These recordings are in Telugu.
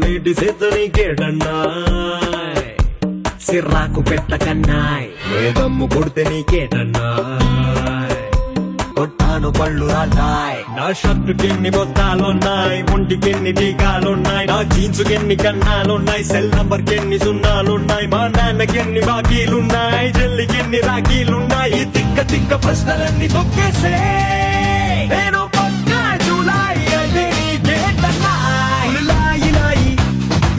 నీటి సేతు నీకేటన్నాయ్ సిర్రాకు పెట్టకన్నాయ్ వేదమ్ము కొడితే నీకేటన్నాయ్ కొట్టాను పళ్ళు రాజాయ్ నా షర్టుకెన్ని బొత్తాలున్నాయి ఒంటికెన్ని టీకాలున్నాయి నా జీన్సుకెన్ని కన్నాలున్నాయి సెల్ నంబర్ కెన్ని సున్నాలున్నాయి మా నాన్నకెన్ని బాకీలున్నాయి జల్లికెన్ని రాఖీలున్నాయి తిక్క తిక్క ప్రశ్నలన్నీ తొక్కేసే నేను పక్కా జులాయి అంటే నీకేటన్నాయ్ ఉలాయి లాయి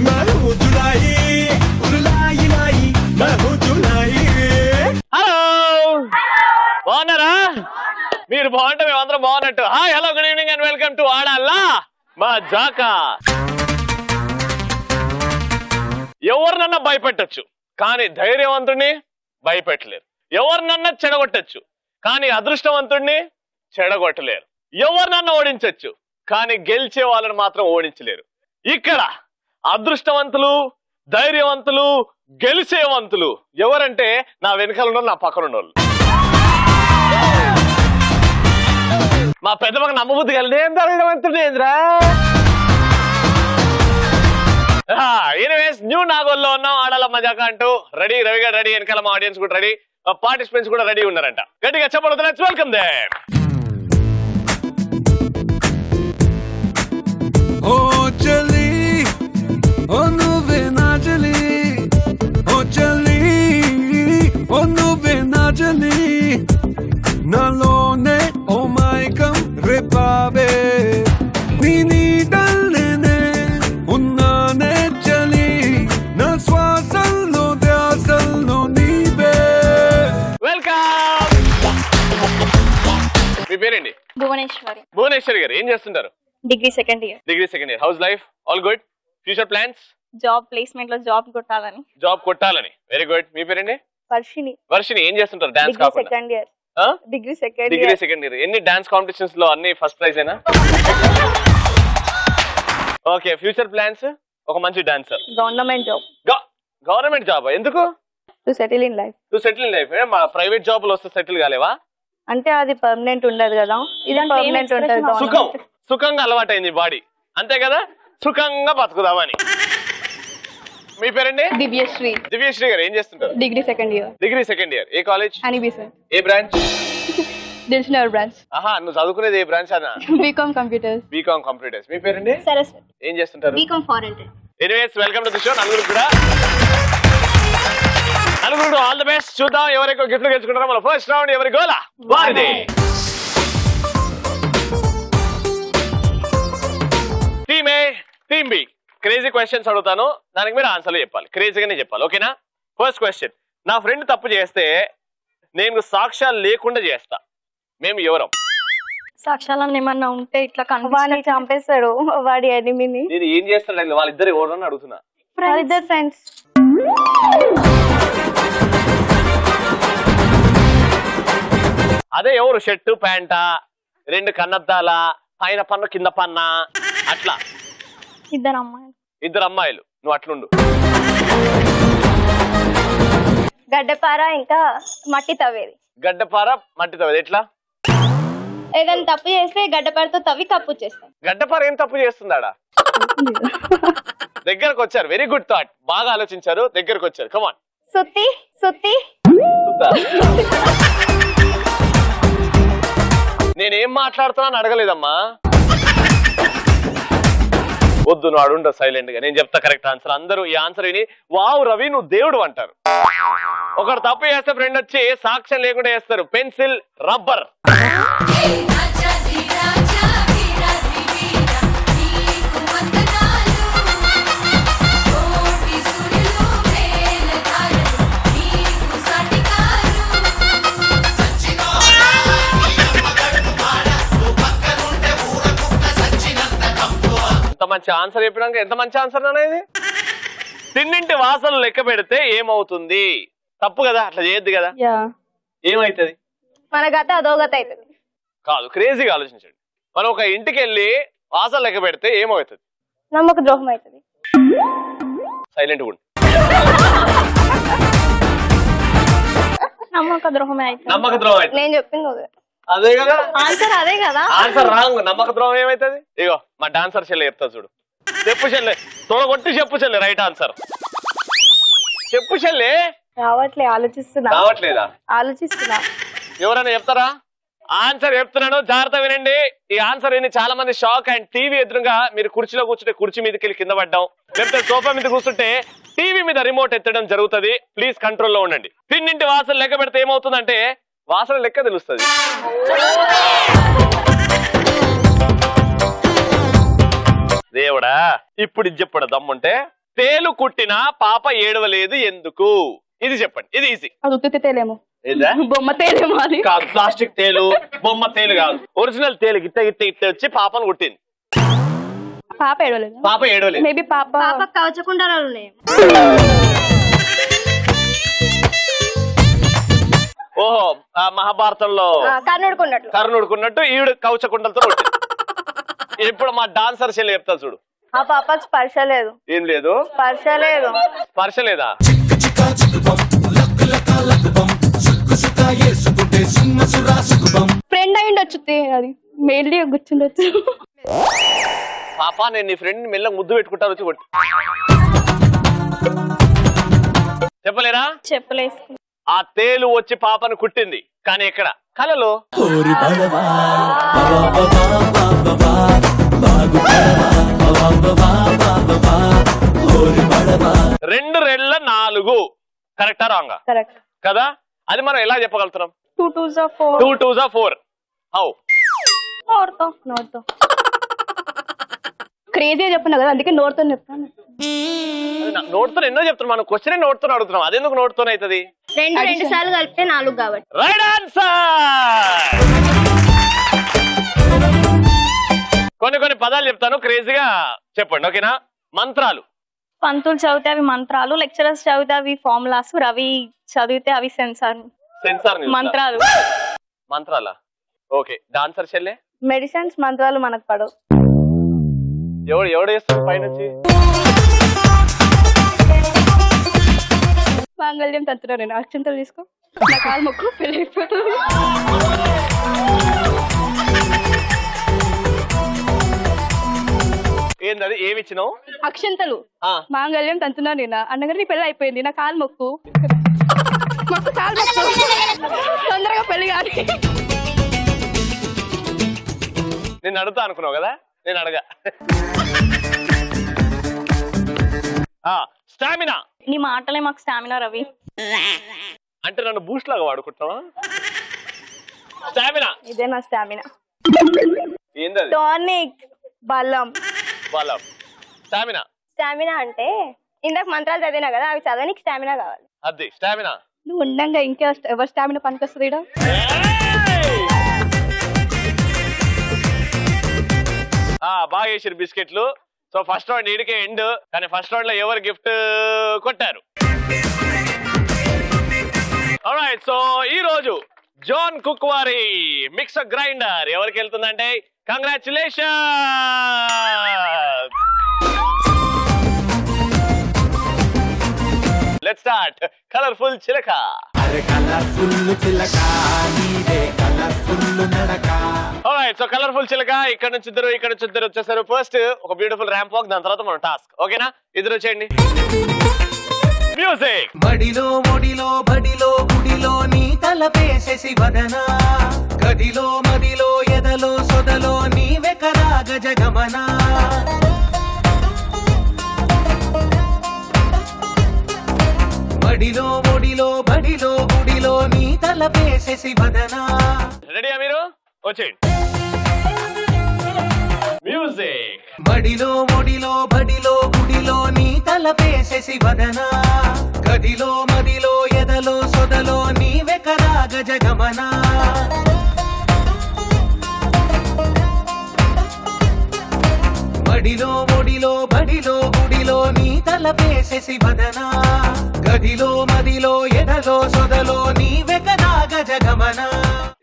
మహూ జులాయి ఉలాయి లాయి మహూ జులాయి. హలో బాగున్నారా? మీరు బాగుంటే మేమందరం బాగున్నట్టు. Hi hello good evening and welcome to Adala Majaka. ఎవరినన్నా భయపెట్టచ్చు కానీ ధైర్యవంతుడిని భయపెట్టలేరు. ఎవరినన్నా చెడగొట్టచ్చు కానీ అదృష్టవంతుడిని చెడగొట్టలేరు. ఎవరినన్నా ఓడించచ్చు కానీ గెలిచే వాళ్ళని మాత్రం ఓడించలేరు. ఇక్కడ అదృష్టవంతులు ధైర్యవంతులు గెలిచేవంతులు ఎవరంటే నా వెనకాల ఉన్న నా పక్కన ఉన్నోళ్ళు. మా పెద్ద మగ నమ్మబుద్ధి కలిగి ఏం ధైర్యవంతుడేంద్రా. ఎనీవేస్ న్యూ నాగోల్లో ఉన్నాం ఆడాల మజాకా అంటూ. రెడీ రవిగా రెడీ, వెనకాల మా ఆడియన్స్ కూడా రెడీ, మా పార్టిసిపెంట్స్ కూడా రెడీ ఉన్నారంట. గట్టిగా చెప్పండి, లెట్స్ వెల్కమ్ దెం. ఓ చలి ఓ నువ్వే నా చలి, ఓ చలి ఓ నువ్వే నా చలి, నాలోనే ఓ మైకం రేపావే, నీ నీడల్లోనే ఉన్నానే చలి, నా శ్వాసల్లో ధ్యాసల్లో నీవే. వెల్కమ్. మీ పేరేంటి? భువనేశ్వరి. భువనేశ్వరి గారు ఏం చేస్తుంటారు? Degree second year. Degree second year. House life all good? Future plans? Job placement లో జాబ్ కొట్టాలని. జాబ్ కొట్టాలని. Very good. మీ పేరేంటి? వర్షిని. వర్షిని ఏం చేస్తుంటారు? డాన్స్ కాకుండా. Second year. Degree second year. ఎన్ని డాన్స్ కాంపిటీషన్స్ లో అన్ని ఫస్ట్ ప్రైజ్ అయినా? Okay, future plans? ఒక మంచి dancer. Government job. Government job ఎందుకు? To settle in life. To settle in life. మా ప్రైవేట్ జాబ్ లో వస్తే సెటిల్ కాలేవా? అంటే అది పర్మనెంట్ ఉండదు కదా, ఇది పర్మనెంట్ ఉంటది. సుఖం సుఖంగా అలవాటైంది బాడీ, అంతే కదా, సుఖంగా బతుకుదామని. మీ పేరండి? దివ్యశ్రీ. దివ్యశ్రీ గారు ఏం చేస్తుంటారు? Degree second year. Degree second year. ఏ కాలేజ్? అనిబి సార్. ఏ బ్రాంచ్? దిల్సుఖ్నగర్ బ్రాంచ్. ఆహా, నువ్వు చదువుకునేది ఏ బ్రాంచ్ అన్న? BCom computers. BCom computers. మీ పేరండి? సరస్వతి. ఏం చేస్తుంటారు? BCom foreign. Anyways welcome to the show. నలుగురు కూడా నలుగురు ఆల్ ది బెస్ట్. చూద్దాం ఎవరెక్కువ గిఫ్ట్లు గెలుచుకుంటారో. మన ఫస్ట్ రౌండ్ ఎవరి గోలా వారిది. టీమ్ ఏ టీమ్ బి. క్రేజీ క్వశ్చన్స్ అడుగుతాను, దానికి మీరు ఆన్సర్లు చెప్పాలి. క్రేజీగానే చెప్పాలి, ఓకేనా? First question. నా ఫ్రెండ్ తప్పు చేస్తే నేను సాక్ష్యాలు లేకుండా చేస్తా, మేము ఎవరం? సాక్ష్యాలను ఏమన్నా ఉంటే ఇట్లా వాడిని చంపేస్తాడు, వాడి ఎనిమిని. నేను ఏం చేస్తాను? వాళ్ళిద్దరు ఎవరని అడుగుతున్నా. వాళ్ళిద్దరు ఫ్రెండ్స్. అదే ఎవరు? షర్టు ప్యాంటా, రెండు కన్నద్దాల, పైన పన్ను కింద పన్న, అట్లా ఇద్దరు అమ్మాయిలు. ఇద్దరు అమ్మాయిలు. నువ్వు అట్లుండు. గడ్డపార ఇంకా మట్టి తవ్వేది. గడ్డపార మట్టి తవ్వేది ఎట్లా? ఏదైనా తప్పు చేస్తే గడ్డపారతో తవ్వి కప్పు చేస్తాం. గడ్డపార ఏం తప్పు చేస్తుందాడా? దగ్గరకు వచ్చారు. Very good thought. బాగా ఆలోచించారు, దగ్గరకు వచ్చారు. కమాన్. సుత్తి సుత్తి. నేనేం మాట్లాడుతున్నా అడగలేదమ్మా. వద్దు, నువ్వు అడుండ సైలెంట్ గా. నేను చెప్తా కరెక్ట్ ఆన్సర్. అందరూ ఈ ఆన్సర్ విని వావ్ రవి నువ్వు దేవుడు అంటారు. ఒకరు తప్పు చేస్తే ఫ్రెండ్ వచ్చి సాక్ష్యం లేకుండా చేస్తారు. Pencil rubber. ఎంత మంచి ఆన్సర్ చెప్పినాక ఎంత మంచి ఆన్సర్ అనేది. తిన్నింటి వాసనలు లెక్క పెడితే ఏమవుతుంది? తప్పు కదా, అట్లా చేయొద్దు కదా. ఏమైతుంది? మన గత అదో గత అవుతుంది. కాదు, క్రేజీగా ఆలోచించండి. మనం ఒక ఇంటికి వెళ్ళి వాసన లెక్క పెడితే ఏమవుతుంది? నమ్మక ద్రోహం అవుతుంది. సైలెంట్ ఉండు. నమ్మక ద్రోహమే అవుతుంది. నమ్మక ద్రోహం అయితే నేను చెప్పింది అదే కదా ఆన్సర్. అదే కదా ఆన్సర్ రాంగ్. నమ్మక ద్రోహం ఏమైతుంది? ఇగో మా డాన్సర్ చెల్లి చెప్తా చూడు. చెప్పు చెల్లె, తొడగొట్టి చెప్పు చెల్లె రైట్ ఆన్సర్. చెప్పు చెల్లె. రావట్లేదా? ఆలోచిస్తున్నా. ఎవరైనా చెప్తారా? ఆన్సర్ చెప్తున్నాను, జాగ్రత్త వినండి. ఈ ఆన్సర్ విని చాలా మంది షాక్. అండ్ టీవీ ఎదురుగా మీరు కుర్చీలో కూర్చుంటే కుర్చీ మీదకి వెళ్ళి కింద పడ్డాం, లేకపోతే సోఫా మీద కూర్చుంటే టీవీ మీద రిమోట్ ఎత్తడం జరుగుతుంది. ప్లీజ్ కంట్రోల్లో ఉండండి. తిన్నింటి వాసన లెక్క పెడితే ఏమవుతుందంటే వాసన లెక్క తెలుస్తుంది. దేవుడా, ఇప్పుడు ఇది చెప్పడం దమ్ముంటే. తేలు కుట్టిన పాప ఏడవలేదు ఎందుకు? ఇది చెప్పండి, ఇది ఈజీ. అది ఉత్తి తేలేమో, బొమ్మ తేలేమో. అది కాదు, ప్లాస్టిక్ తేలు, బొమ్మ తేలు కాదు, ఒరిజినల్ తేలు. గిట్ట గిట్ట గిట్ట వచ్చి పాపను కుట్టింది. పాప ఏడవలేదు. పాప ఏడవలేదు. మేబీ పాప కవచకుండాలు. ఓహో, మహాభారతంలో కర్ణుడుకున్నట్టు ఈవిడ కవచకుండలతో కొట్టింది. ఇప్పుడు మా డాన్సర్ చెల్లి చెప్తా చూడు. ఆ పాప స్పర్శ లేదు. ఏం లేదు? స్పర్శ లేదు. స్పర్శ లేదా? ఫ్రెండ్ అయ్యిండొచ్చు, అది మెయిన్లీ కూర్చుండొచ్చు. పాప, నేను నీ ఫ్రెండ్ మెల్ల ముద్దు పెట్టుకుంటా వచ్చి కొట్టి. చెప్పలేరా? చెప్పలేదు. ఆ తేలు వచ్చి పాపను కుట్టింది, కానీ ఎక్కడ? కలలో. రెండు రెళ్ళ 4 కరెక్టా రాంగా? కరెక్ట్ కదా. అది మనం ఎలా చెప్పగలుగుతున్నాం? 2 2s are 4. 2 2s are 4. How? నోట్తో. క్రేజీ చెప్తున్నా కదా, అందుకే నోట్తో చెప్తాను. నోట్తో ఎన్నో చెప్తున్నాం మనం. క్వశ్చన్ నోట్తో అడుగుతున్నాం, అదెందుకు నోట్తోనే అవుతుంది? 2 సార్లు కలిపితే 4 కాబట్టి. Right answer. కొన్ని పదాలు చెప్తాను, క్రేజీగా చెప్పండి, ఓకేనా? మంత్రాలు. పంతులు చదివితే అవి మంత్రాలు, లెక్చరర్స్ చదివితే అవి ఫార్ములాస్, రవి చదివితే అవి సెన్సార్. మంత్రాలు. మంత్రాలా? ఓకే. డాన్సర్ చెల్లె. మెడిసిన్స్. మంత్రాలు మనకు పడవు. ఎవడు చేస్తాడు పైనుంచి? మాంగళ్యం తంతున్నా నేను. అక్షంతలు తీసుకో, నా కాలు మొక్కు, పెళ్లి అయిపోతుంది. ఏంటది? ఏమి ఇచ్చినావు? అక్షంతలు. మాంగళ్యం తంతున్నా నేను అన్నగారు, నీ పెళ్లి అయిపోయింది, నా కాలు మొక్కు. మొక్కు, కాలు మొక్కు, తొందరగా పెళ్లి కాదు. నేను అడుగుతా అనుకున్నావు కదా, నేను అడగా. స్టామినా. నీ మాటలే మాకు స్టామినా రవి. అంటే నన్ను బూస్ట్ లాగా వాడుకుంటున్నావా? స్టామినా. ఇదే నా స్టామినా. ఏంటది? టానిక్, బలం. బలం. స్టామినా. స్టామినా అంటే ఇందాక మంత్రాలు చదివినా కదా, అవి చదవనికి స్టామినా కావాలి. అది స్టామినా. నువ్వు ఉండంగా ఇంకా ఎవరు స్టామినా పనికొస్తుంది? బాగా వేసారు బిస్కెట్లు. సో ఫస్ట్ రౌండ్ ఈడికే ఎండ్, కానీ ఫస్ట్ రౌండ్ లో ఎవరు గిఫ్ట్ కొట్టారు? ఆల్రైట్, సో ఈ రోజు జాన్ కుక్ వారి మిక్సర్ గ్రైండర్ ఎవరికి వెళ్తుందంటే కంగ్రాచులేషన్. Let's start. కలర్ఫుల్ చిలక. ఆల్రైట్, సో కలర్ఫుల్ చిలక ఇక్కడ నుంచి ఇద్దరు వచ్చేసారు. ఫస్ట్ ఒక బ్యూటిఫుల్ ర్యాంప్ వాక్, దాని తర్వాత మన టాస్క్. ఓకేనా? ఇద్దరు వచ్చేయండి. మ్యూజిక్. బడిలో ఒడిలో బడిలో గుడిలో నీ తలపేసేసి వదనా, గదిలో మదిలో ఎదలో సొదలో నీవే కదా గజగమనా. బడిలో ఒడిలో బడిలో గుడిలో నీ తలపేసేసి వదనా. రెడీయా మీరు? వచ్చేయండి. మ్యూజిక్. బడిలో ఒడిలో బడిలో గుడిలో నీ తలపేసేసి వదనా, గదిలో మదిలో ఎదలో సొదలో నీవే కదా గజగమనా. బడిలో ఒడిలో బడిలో గుడిలో నీ తలపేసేసి వదనా, గదిలో మదిలో ఎదలో సొదలో నీవే కదా గజగమనా.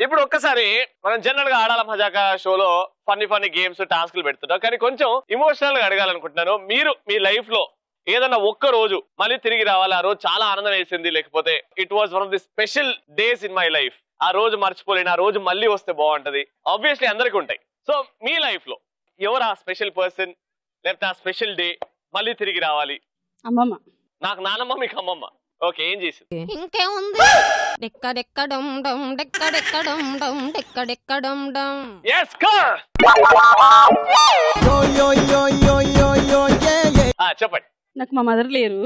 ఇప్పుడు ఒక్కసారి మనం జనరల్ గా ఆడాల మజాక షోలో ఫన్నీ గేమ్స్ టాస్క్లు పెడుతుంటాం, కానీ కొంచెం ఇమోషనల్ గా అడగాలనుకుంటున్నాను. మీరు మీ లైఫ్ లో ఏదన్నా ఒక్క రోజు మళ్ళీ తిరిగి రావాలి, ఆ రోజు చాలా ఆనందం వేసింది, లేకపోతే it was one of the special days in my life, ఆ రోజు మర్చిపోలేను, ఆ రోజు మళ్ళీ వస్తే బాగుంటది. ఆబ్వియస్లీ అందరికీ ఉంటాయి. సో మీ లైఫ్ లో ఎవరు ఆ స్పెషల్ పర్సన్, లేకపోతే ఆ స్పెషల్ డే మళ్ళీ తిరిగి రావాలి? అమ్మమ్మ. నాకు నానమ్మ, మీకు అమ్మమ్మ. ఓకే, ఏం చేసింది? ఇంకేముంది, డెక్కడెక్కడం డమ్ డెక్కడెక్కడం డమ్ డెక్కడెక్కడం డమ్. yes girl. చెప్పండి. నాకు మా మదర్ లేరు.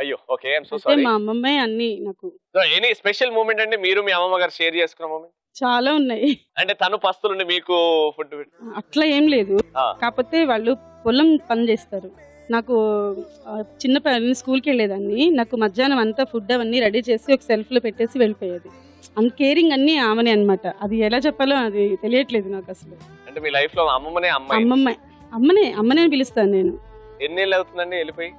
అయ్యో, okay, I am so sorry. మా అమ్మమ్మే అన్ని నాకు. సో ఎనీ స్పెషల్ మూమెంట్ అంటే మీరు మీ అమ్మమ్మ గారు షేర్ చేసుకున్న మూమెంట్? చాలా ఉన్నాయి. అంటే తను పస్తులుండి మీకు ఫుడ్ అట్లా ఏం లేదు, కాకపోతే వాళ్ళు పొలం పని చేస్తారు. నాకు చిన్న స్కూల్కి వెళ్ళేదాన్ని, నాకు మధ్యాహ్నం అంతా ఫుడ్ అవన్నీ రెడీ చేసి ఒక సెల్ఫ్ లో పెట్టేసి వెళ్ళిపోయేది. అంత కేరింగ్ అన్ని ఆమెనే అన్నమాట. అది ఎలా చెప్పాలో అది తెలియట్లేదు నాకు అసలు. అంటే మీ లైఫ్ లో అమ్మమ్మనే అమ్మనే పిలుస్తాను నేను. ఎన్నేళ్ళు అవుతుందండి వెళ్ళిపోయి?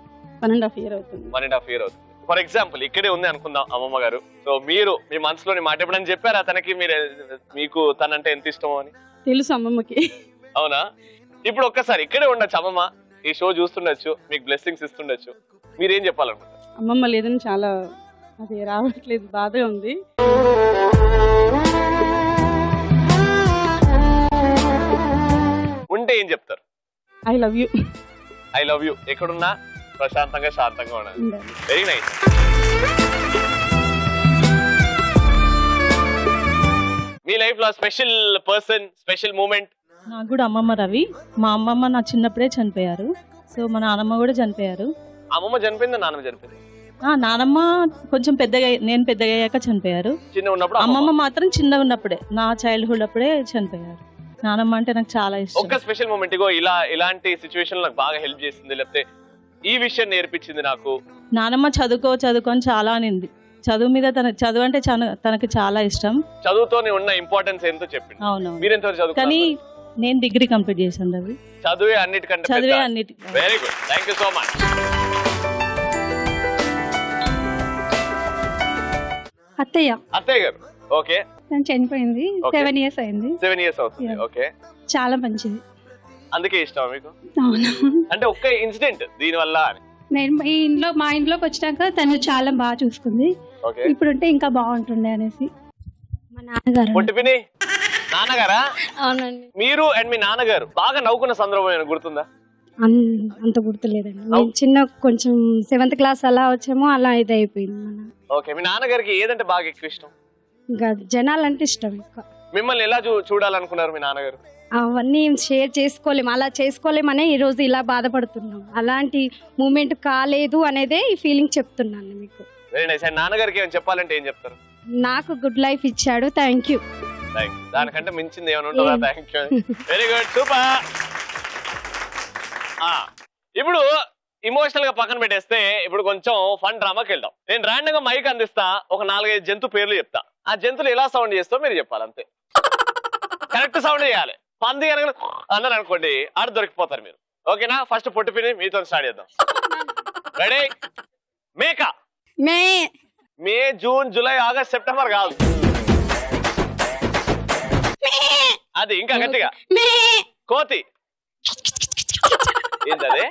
1.5 years అవుతుంది. 1.5 years అవుతుంది. ఫర్ ఎగ్జాంపుల్ ఇక్కడే ఉంది అనుకుందాం అమ్మమ్మ గారు. సో మీరు మీ మనసులోని మాట ఎప్పుడని చెప్పారా తనకి మీకు తనంటే ఎంత ఇష్టమో అని? తెలుసు అమ్మమ్మకి. అవునా? ఇప్పుడు ఒక్కసారి ఇక్కడే ఉండొచ్చు అమ్మమ్మ, ఈ షో చూస్తుండొచ్చు, మీకు బ్లెస్సింగ్స్ ఇస్తుండొచ్చు, మీరేం చెప్పాలనుకుంటారు? అమ్మమ్మ లేదని చాలా అది రావట్లేదు, బాధగా ఉంది. ఉంటే ఏం చెప్తారు? I love you. I love you. ఎక్కడున్నా ప్రశాంతంగా శాంతంగా ఉండాలి. Very nice. మీ లైఫ్ లో స్పెషల్ పర్సన్, స్పెషల్ మూమెంట్? నాకు కూడా అమ్మమ్మ రవి. మా అమ్మమ్మ నా చిన్నప్పుడే చనిపోయారు. సో మా నానమ్మ కూడా చనిపోయారు. అమ్మమ్మ చనిపోయిందా, నాన్నమ్మ చనిపోయింది? నానమ్మ కొంచెం పెద్దగా, నేను పెద్దగా అయ్యాక చనిపోయారు. చిన్న ఉన్నప్పుడు అమ్మమ్మ మాత్రం చిన్నగా ఉన్నప్పుడే, నా చైల్డ్హుడ్ అప్పుడే చనిపోయారు. నానమ్మ అంటే నాకు చాలా ఇష్టం. ఒక్క స్పెషల్ మూమెంట్, ఇగో ఇలాంటి సిచ్యువేషన్ నాకు బాగా హెల్ప్ చేసింది, లేకపోతే ఈ విషయం నేర్పించింది నాకు? నానమ్మ చదువుకొని చాలా అనింది. చదువు మీద చదువు అంటే తనకి చాలా ఇష్టం. చదువుతోనే ఉన్న ఇంపార్టెన్స్ ఎంతో చెప్పింది. అవునవును. మీరెంత చదువు? కానీ నేను డిగ్రీ కంప్లీట్ చేశాను రవి. చదువే అన్నిటికంటే. చదువే అన్నిటి. Very good, thank you so much. అత్తయ్య గారు. ఓకే, నేను చనిపోయింది. 7 years అయింది. 7 years అవుతుంది. ఓకే, చాలా మంచిది. అందుకే ఇష్టం మీకు? అవును. అంటే ఒక్క ఇన్సిడెంట్ దీని వల్ల? నేను మా ఇంట్లోకి వచ్చినాక తను చాలా బాగా చూసుకుంది. ఇప్పుడుంటే ఇంకా బాగుంటుండే అనేసి. మా నాన్నగారు. పొట్టిపిని నాన్నగారా? అవునండి. మీరు అండ్ మీ నాన్నగారు బాగా నవ్వుకున్న సందర్భం గుర్తుందా? అంత గుర్తులేదండి. చిన్న కొంచెం 7th class అలా వచ్చామో అలా ఇది అయిపోయింది. ఓకే, మీ నాన్నగారికి ఏదంటే బాగా ఎక్కువ ఇష్టం? ఇంకా జనాలంటే ఇష్టం ఎక్కువ. మిమ్మల్ని ఎలా చూడాలనుకున్నారు మీ నాన్నగారు? అవన్నీ షేర్ చేసుకోలేము, అలా చేసుకోలేమనే ఈ రోజు ఇలా బాధపడుతున్నాం. అలాంటి మూమెంట్ కాలేదు అనేదే ఈ ఫీలింగ్ చెప్తున్నాను మీకు. Very nice. అండ్ నాన్నగారికి ఏమైనా చెప్పాలంటే ఏం చెప్తారు? నాకు గుడ్ లైఫ్ ఇచ్చాడు, థ్యాంక్ యూ. దానికంటే మించింది ఏమైనా ఉంటుందా? Thank you, very good, super. ఇప్పుడు ఇమోషనల్ గా పక్కన పెట్టేస్తే ఇప్పుడు కొంచెం ఫన్ డ్రామాకి వెళ్దాం. నేను ర్యాండమ్ గా మైక్ అందిస్తా, ఒక 4-5 జంతు పేర్లు చెప్తా. ఆ జంతువులు ఎలా సౌండ్ చేస్తో మీరు చెప్పాలి, అంతే. కరెక్ట్ సౌండ్ చేయాలి. పంది అన్నారు అనుకోండి, ఆడ దొరికిపోతారు మీరు. ఓకేనా? ఫస్ట్ పొట్టిపిని మీతో స్టార్ట్ చేద్దాం. రెడీ? మేక. మే, జూన్, జూలై, ఆగస్ట్, సెప్టెంబర్ కాదు, అది ఇంకా గట్టిగా. కోతి. ఏంటది?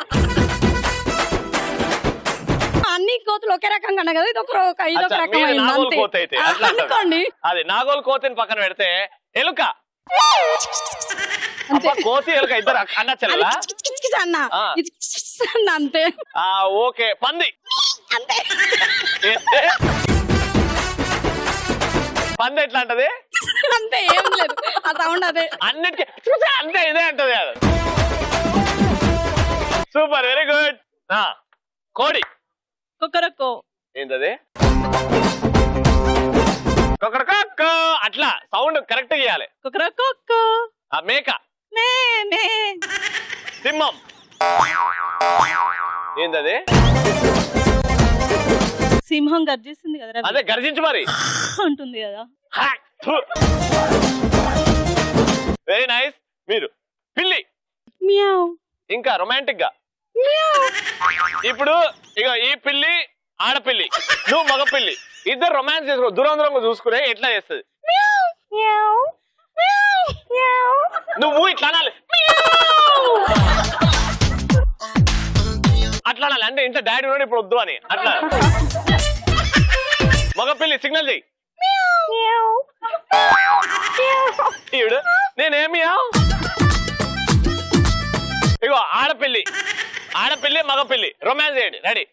అన్ని కోతులు ఒకే రకంగా కదా, ఇది ఒక నాగోల్ కోతి అయితే అనుకోండి. అది నాగోల్ కోతిని పక్కన పెడితే ఎలుక. కోతి ఎలుక ఇద్దరు అన్న చెల్లెలా? అంతే. ఓకే, పంది. పంది ఎట్లా అంటది? అంతే, ఏం లేదు, ఆ సౌండ్ అదే. అన్నిటికీ అంతే ఇదే అంటది. Super, very good. కోడి. కుక్కరకో. ఏంటది? కుక్కరకో. అట్లా సౌండ్ కరెక్ట్ చేయాలి. కుక్కరకో. మేక. సింహం. ఏంటది? సింహం గర్జిస్తుంది కదా. అదే గర్జించు మరి ఉంటుంది కదా. Very nice. మీరు? పిల్లి. ఇంకా రొమాంటిక్ గా. ఇప్పుడు ఇక ఈ పిల్లి ఆడపిల్లి, నువ్వు మగ పిల్లి, ఇద్దరు రొమాన్స్ చేసుకో, దూరం దూరంగా చూసుకునే ఎట్లా చేస్తుంది? నువ్వు ఇట్లా అనాలి, అట్లా అనాలి. అంటే ఇంట్లో డాడీ ఉన్నాడు ఇప్పుడు వద్దు అని. అట్లా మగ పిల్లి సిగ్నల్ చెయ్యి. నేనేమి ఇగో ఆడపిల్లి ఆడపిల్లి మగపిల్లి రొమాన్స్ చేయండి. రెడీ?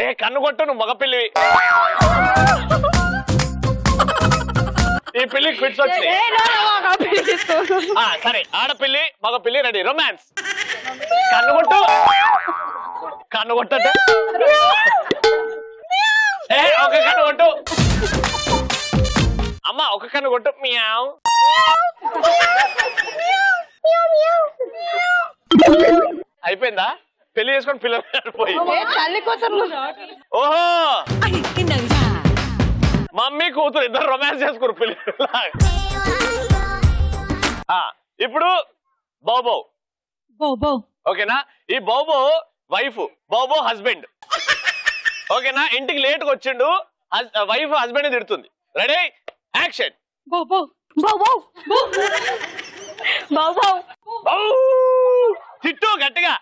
ఏ కన్ను కొట్టు, నువ్వు మగపిల్లివి. ఈ పిల్లికి ఫిట్స్ వచ్చి. సరే, ఆడపిల్లి మగపిల్లి రెడీ. రొమాన్స్. కన్ను కొట్టు, కన్ను కొట్టంటే ఒక కన్ను కొట్టు అమ్మ, ఒక కన్ను కొట్టు. మియావ్. అయిపోయిందా? పెళ్లి చేసుకొని పిల్లలు పోయి. ఓహో, మమ్మీ కూతురు ఇద్దరు రొమాన్స్ చేసుకురు పిల్లలు. ఇప్పుడు బౌబో. ఓకేనా? ఈ బౌబో వైఫ్, బౌబో హస్బెండ్. ఓకేనా? ఇంటికి లేట్గా వచ్చిండు, వైఫ్ హస్బెండ్ తిడుతుంది. రెడీ? యాక్షన్. తిట్టు గట్టిగా.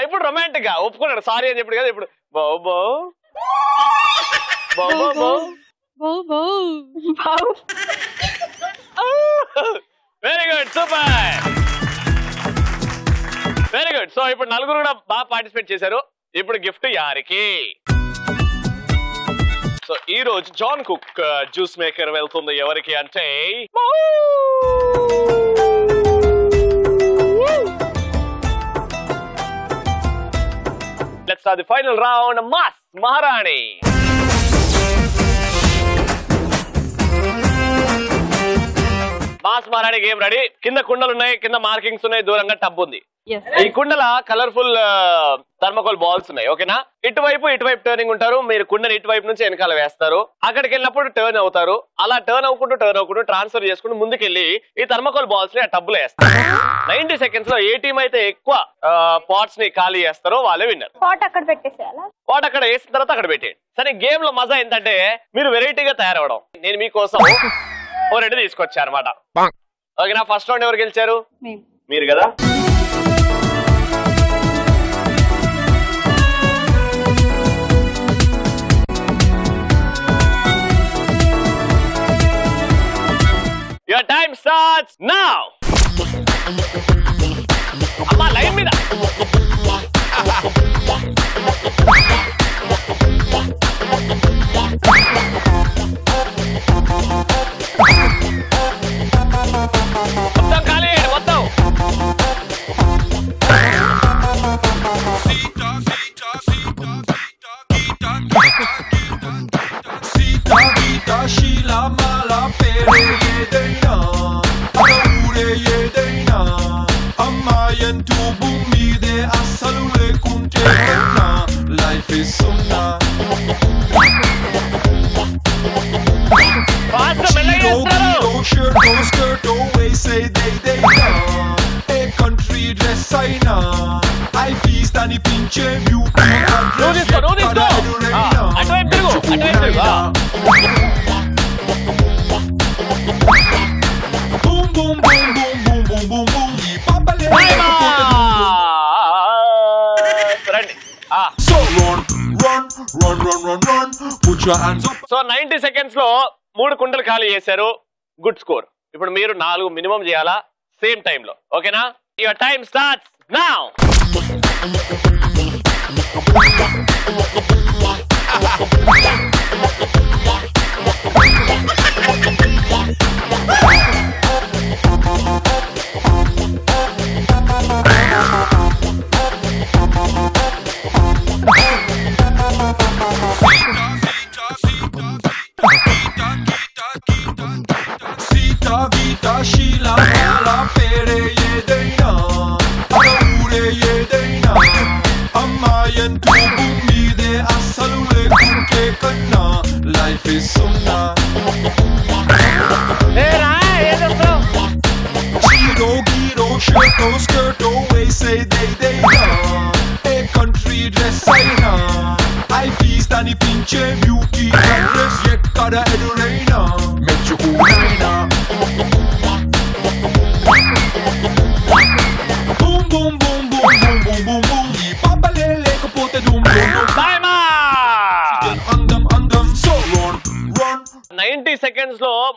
ఇప్పుడు రొమాంటిక్ గా ఒప్పుకున్నాడు, సారీ అని చెప్పాడు కదా. ఇప్పుడు బౌబో very good, super, very good. So ఇప్పుడు నలుగురు కూడా బాగా పార్టిసిపేట్ చేశారు. ఇప్పుడు గిఫ్ట్ యారికి. సో ఈ రోజు జాన్ కుక్ జ్యూస్ మేకర్ వెళ్తుంది ఎవరికి అంటే let's start the final round. Mass మహారాణి. మాస్ మహారాణి గేమ్ రెడీ. కింద కుండలు ఉన్నాయి, కింద మార్కింగ్స్ ఉన్నాయి, దూరంగా టబ్ ఉంది. ఈ కుండల కలర్ఫుల్ థర్మోకోల్ బాల్స్ ఉన్నాయి. ఓకేనా? ఇటువైపు టర్నింగ్ ఉంటారు. మీరు కుండని ఇటువైపు నుంచి వెనకాల వేస్తారు. అక్కడికి వెళ్ళినప్పుడు టర్న్ అవుతారు. అలా టర్న్ అవ్వకుండా ట్రాన్స్ఫర్ చేసుకుంటూ ముందుకెళ్ళి ఈ థర్మోకోల్ బాల్స్ ని ఆ టబ్ లో వేస్తారు. 90 seconds లో ఏ టీం అయితే ఎక్కువ పాట్స్ ని ఖాళీ చేస్తారో వాళ్ళే విన్నర్. పాట్ అక్కడ పెట్టేసేయాలా? పాట్ అక్కడ వేసిన తర్వాత అక్కడ పెట్టేయండి. సరే, గేమ్ లో మజా ఏంటంటే మీరు వెరైటీగా తయారవడం. నేను మీకోసం ఓ రెండు తీసుకొచ్చా అనమాట. ఓకేనా? ఫస్ట్ రౌండ్ ఎవరు గెలిచారు? మీరు కదా. Your time starts now. అమ్మా లైన్ మీద. మొత్తం ఖాళీ మొత్తం. సో 90 seconds లో 3 కుండలు ఖాళీ చేశారు. Good score. ఇప్పుడు మీరు 4 మినిమం చేయాలా సేమ్ టైమ్ లో. ఓకేనా? Your time starts now.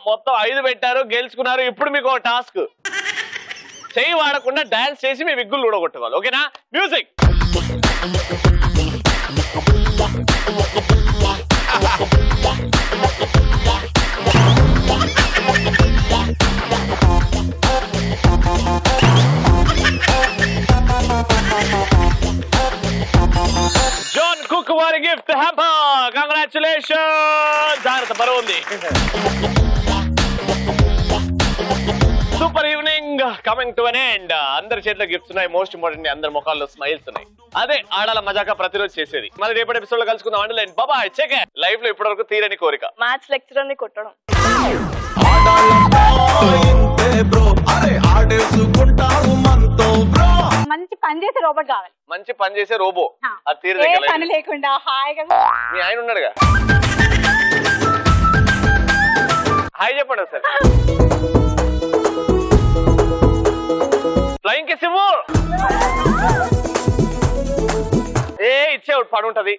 మొత్తం 5 పెట్టారు, గెలుచుకున్నారు. ఇప్పుడు మీకు ఒక టాస్క్, చెయ్యి వాడకుండా డాన్స్ చేసి మీ విగ్గులు ఊడగొట్టుకోవాలి. ఓకేనా? మ్యూజిక్. జాన్ కుక్ వారి గిఫ్ట్ హ్యాంపర్. కంగ్రాచులేషన్. జాగ్రత్త, బరువు ఉంది. Super evening coming to an end. అందరి చేతిలో గిఫ్ట్స్ ఉన్నాయి. మోస్ట్ ఇంపార్టెంట్, అందరి ముఖాల్లో స్మైల్స్ ఉన్నాయి. అదే ఆడాల మజాక ప్రతిరోజు చేసేది. మరి రేపటి ఎపిసోడ్ లో కలుసుకుందాం. అండి బాబాయ్, చెక్. లైఫ్ లో ఇప్పటి వరకు తీరని కోరిక మ్యాథ్స్ లెక్చరర్ ని కొట్టడం. మంచి పని చేసే రోబోట్ కావాలి. మంచి పని చేసే రోబో. అది తీరని పని లేకుండా హాయిగా. మీ ఆయన ఉన్నాడుగా. హాయ్ చెప్పండి సార్. ఫ్లయింగ్ కిస్ ఇవ్వు. ఇచ్చే పడుంటది.